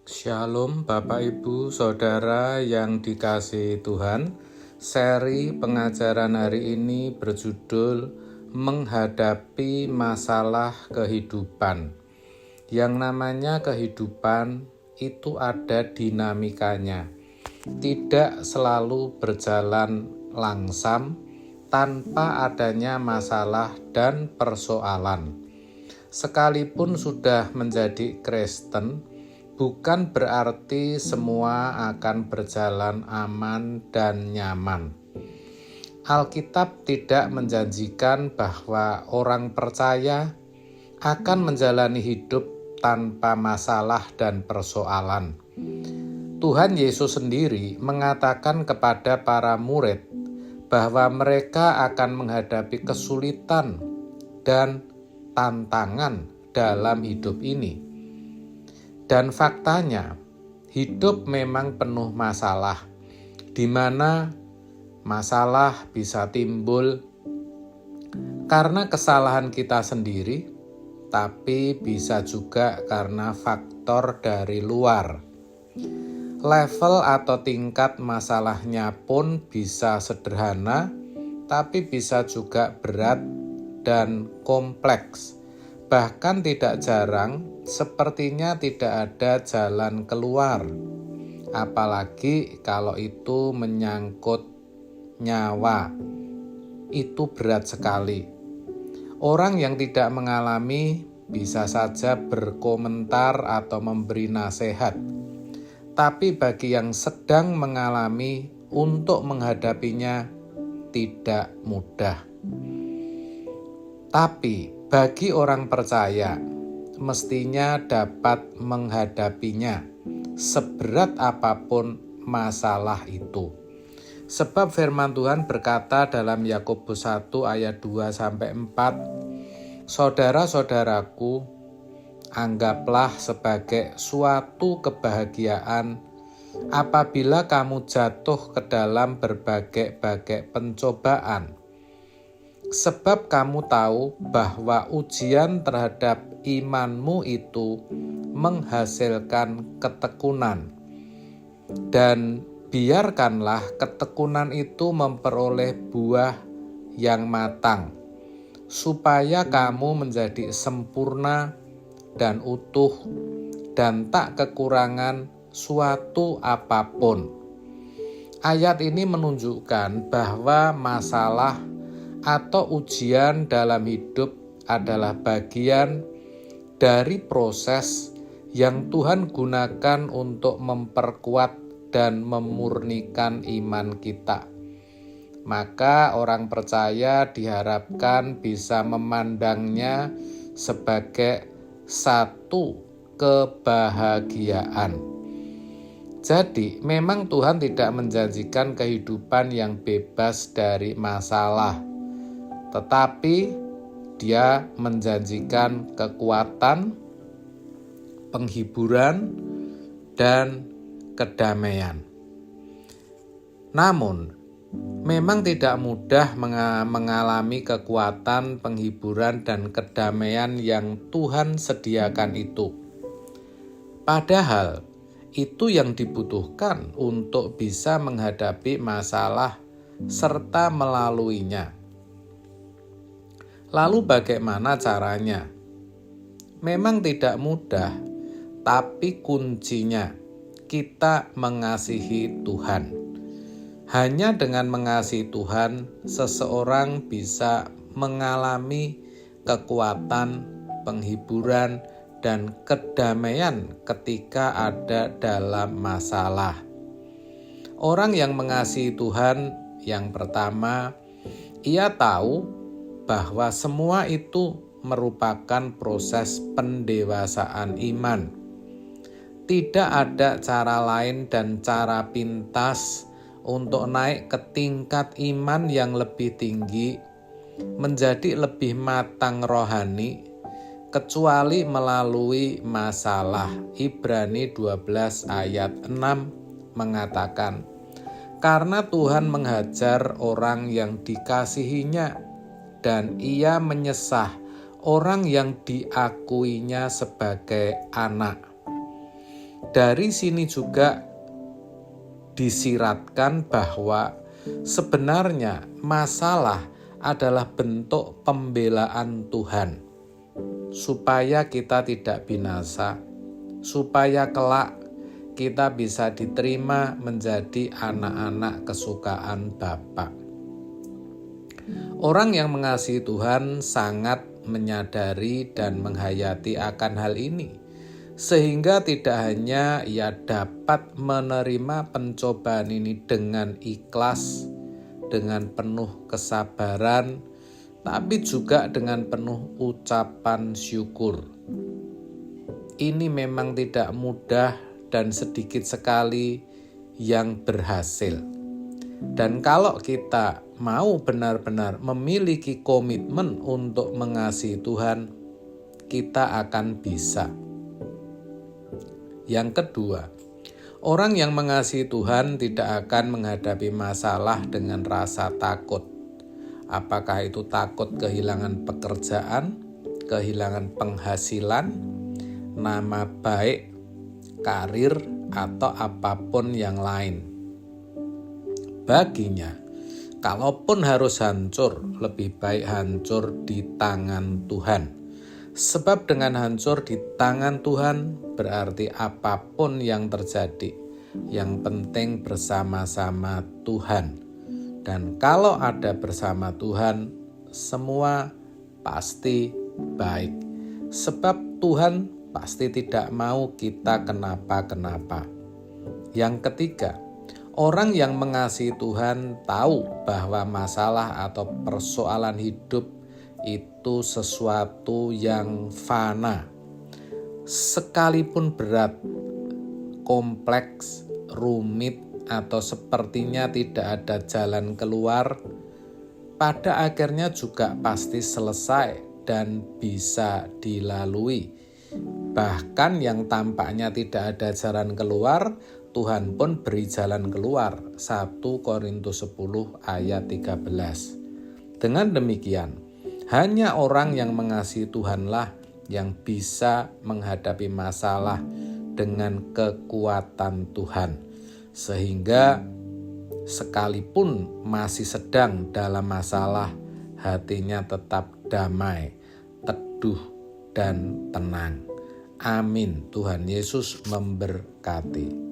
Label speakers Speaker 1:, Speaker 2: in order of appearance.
Speaker 1: Shalom Bapak Ibu Saudara yang dikasihi Tuhan. Seri pengajaran hari ini berjudul Menghadapi Masalah Kehidupan. Yang namanya kehidupan itu ada dinamikanya. Tidak selalu berjalan langsam tanpa adanya masalah dan persoalan. Sekalipun sudah menjadi Kristen, bukan berarti semua akan berjalan aman dan nyaman. Alkitab tidak menjanjikan bahwa orang percaya akan menjalani hidup tanpa masalah dan persoalan. Tuhan Yesus sendiri mengatakan kepada para murid bahwa mereka akan menghadapi kesulitan dan tantangan dalam hidup ini. Dan faktanya, hidup memang penuh masalah, di mana masalah bisa timbul karena kesalahan kita sendiri, tapi bisa juga karena faktor dari luar. Level atau tingkat masalahnya pun bisa sederhana, tapi bisa juga berat dan kompleks. Bahkan tidak jarang, sepertinya tidak ada jalan keluar. Apalagi kalau itu menyangkut nyawa. Itu berat sekali. Orang yang tidak mengalami bisa saja berkomentar atau memberi nasihat. Tapi bagi yang sedang mengalami, untuk menghadapinya tidak mudah. Tapi bagi orang percaya, mestinya dapat menghadapinya seberat apapun masalah itu. Sebab firman Tuhan berkata dalam Yakobus 1 ayat 2-4, "Saudara-saudaraku, anggaplah sebagai suatu kebahagiaan apabila kamu jatuh ke dalam berbagai-bagai pencobaan. Sebab kamu tahu bahwa ujian terhadap imanmu itu menghasilkan ketekunan. Dan biarkanlah ketekunan itu memperoleh buah yang matang, supaya kamu menjadi sempurna dan utuh dan tak kekurangan suatu apapun." Ayat ini menunjukkan bahwa masalah atau ujian dalam hidup adalah bagian dari proses yang Tuhan gunakan untuk memperkuat dan memurnikan iman kita. Maka orang percaya diharapkan bisa memandangnya sebagai satu kebahagiaan. Jadi, memang Tuhan tidak menjanjikan kehidupan yang bebas dari masalah, tetapi Dia menjanjikan kekuatan, penghiburan, dan kedamaian. Namun, memang tidak mudah mengalami kekuatan, penghiburan, dan kedamaian yang Tuhan sediakan itu. Padahal, itu yang dibutuhkan untuk bisa menghadapi masalah serta melaluinya. Lalu bagaimana caranya? Memang tidak mudah, tapi kuncinya kita mengasihi Tuhan. Hanya dengan mengasihi Tuhan, seseorang bisa mengalami kekuatan, penghiburan, dan kedamaian ketika ada dalam masalah. Orang yang mengasihi Tuhan, yang pertama, ia tahu bahwa semua itu merupakan proses pendewasaan iman. Tidak ada cara lain dan cara pintas untuk naik ke tingkat iman yang lebih tinggi, menjadi lebih matang rohani, kecuali melalui masalah. Ibrani 12 ayat 6 mengatakan, "Karena Tuhan menghajar orang yang dikasihinya, dan ia menyesah orang yang diakuinya sebagai anak." Dari sini juga disiratkan bahwa sebenarnya masalah adalah bentuk pembelaan Tuhan, supaya kita tidak binasa, supaya kelak kita bisa diterima menjadi anak-anak kesukaan Bapa. Orang yang mengasihi Tuhan sangat menyadari dan menghayati akan hal ini, sehingga tidak hanya ia dapat menerima pencobaan ini dengan ikhlas, dengan penuh kesabaran, tapi juga dengan penuh ucapan syukur. Ini memang tidak mudah dan sedikit sekali yang berhasil. Dan kalau kita mau benar-benar memiliki komitmen untuk mengasihi Tuhan, kita akan bisa. Yang kedua, orang yang mengasihi Tuhan tidak akan menghadapi masalah dengan rasa takut. Apakah itu takut kehilangan pekerjaan, kehilangan penghasilan, nama baik, karir, atau apapun yang lain. Baginya, kalaupun harus hancur, lebih baik hancur di tangan Tuhan. Sebab dengan hancur di tangan Tuhan berarti apapun yang terjadi, yang penting bersama-sama Tuhan. Dan kalau ada bersama Tuhan, semua pasti baik. Sebab Tuhan pasti tidak mau kita kenapa-kenapa. Yang ketiga, orang yang mengasihi Tuhan tahu bahwa masalah atau persoalan hidup itu sesuatu yang fana. Sekalipun berat, kompleks, rumit, atau sepertinya tidak ada jalan keluar, pada akhirnya juga pasti selesai dan bisa dilalui. Bahkan yang tampaknya tidak ada jalan keluar, Tuhan pun beri jalan keluar. 1 Korintus 10 ayat 13. Dengan demikian, hanya orang yang mengasihi Tuhanlah yang bisa menghadapi masalah dengan kekuatan Tuhan. Sehingga sekalipun masih sedang dalam masalah, hatinya tetap damai, teduh, dan tenang. Amin. Tuhan Yesus memberkati.